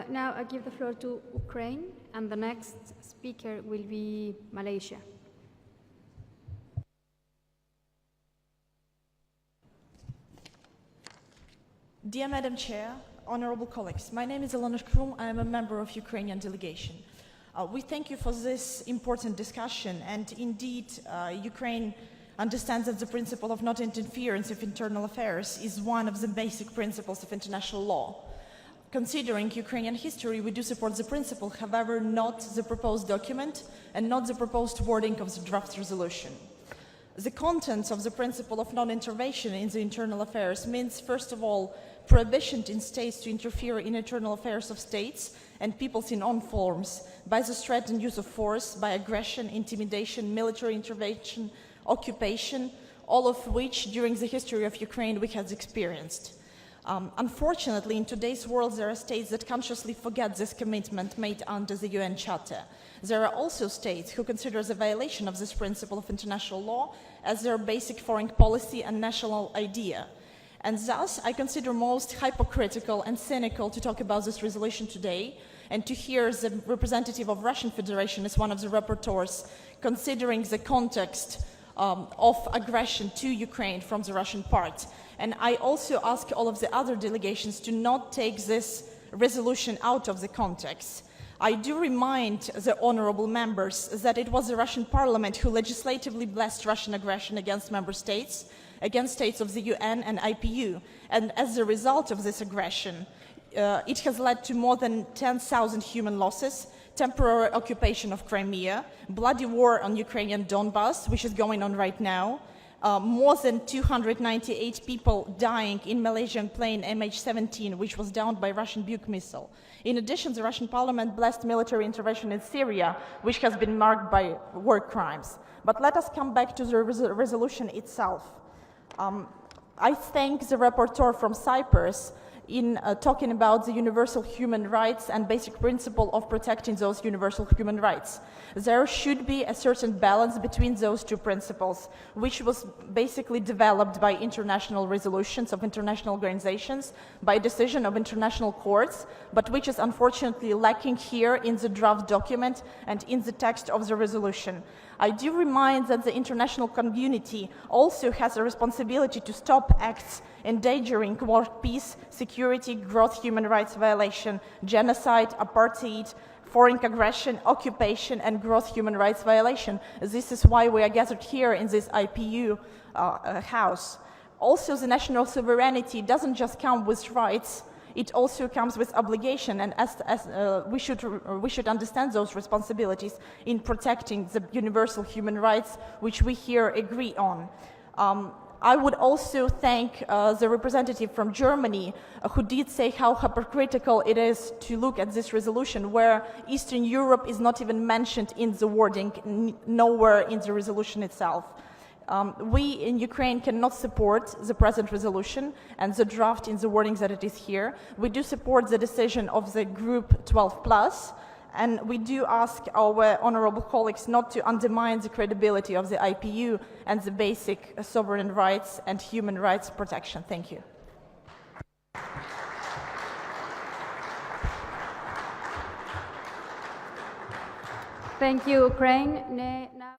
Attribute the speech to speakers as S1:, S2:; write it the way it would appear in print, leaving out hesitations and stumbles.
S1: Now I give the floor to Ukraine, and the next speaker will be Malaysia.
S2: Dear Madam Chair, honorable colleagues, my name is Альона Шкрум. I am a member of Ukrainian delegation. We thank you for this important discussion, and indeed, Ukraine understands that the principle of non-interference of internal affairs is one of the basic principles of international law. Considering Ukrainian history, we do support the principle, however, not the proposed document and not the proposed wording of the draft resolution. The contents of the principle of non-intervention in the internal affairs means, first of all, prohibition in states to interfere in internal affairs of states and peoples in all forms by the threat and use of force, by aggression, intimidation, military intervention, occupation, all of which during the history of Ukraine we have experienced. Unfortunately, in today's world, there are states that consciously forget this commitment made under the UN Charter. There are also states who consider the violation of this principle of international law as their basic foreign policy and national idea. And thus, I consider most hypocritical and cynical to talk about this resolution today and to hear the representative of Russian Federation as one of the rapporteurs considering the context of aggression to Ukraine from the Russian part. And I also ask all of the other delegations to not take this resolution out of the context. I do remind the honorable members that it was the Russian parliament who legislatively blessed Russian aggression against member states, against states of the UN and IPU. And as a result of this aggression, it has led to more than 10,000 human losses, temporary occupation of Crimea, bloody war on Ukrainian Donbass, which is going on right now, more than 298 people dying in Malaysian plane MH17, which was downed by Russian Buk missile. In addition, the Russian parliament blessed military intervention in Syria, which has been marked by war crimes. But let us come back to the resolution itself. I thank the rapporteur from Cyprus in talking about the universal human rights and basic principle of protecting those universal human rights. There should be a certain balance between those two principles, which was basically developed by international resolutions of international organizations, by decision of international courts, but which is unfortunately lacking here in the draft document and in the text of the resolution. I do remind that the international community also has a responsibility to stop acts endangering world peace, security, gross human rights violation, genocide, apartheid, foreign aggression, occupation, and gross human rights violation. This is why we are gathered here in this IPU house. Also, the national sovereignty doesn't just come with rights, it also comes with obligation, and we should understand those responsibilities in protecting the universal human rights, which we here agree on. I would also thank the representative from Germany who did say how hypocritical it is to look at this resolution where Eastern Europe is not even mentioned in the wording, nowhere in the resolution itself. We in Ukraine cannot support the present resolution and the draft in the wording that it is here. We do support the decision of the group 12+, and we do ask our honorable colleagues not to undermine the credibility of the IPU and the basic sovereign rights and human rights protection. Thank you.
S1: Thank you, Ukraine. Now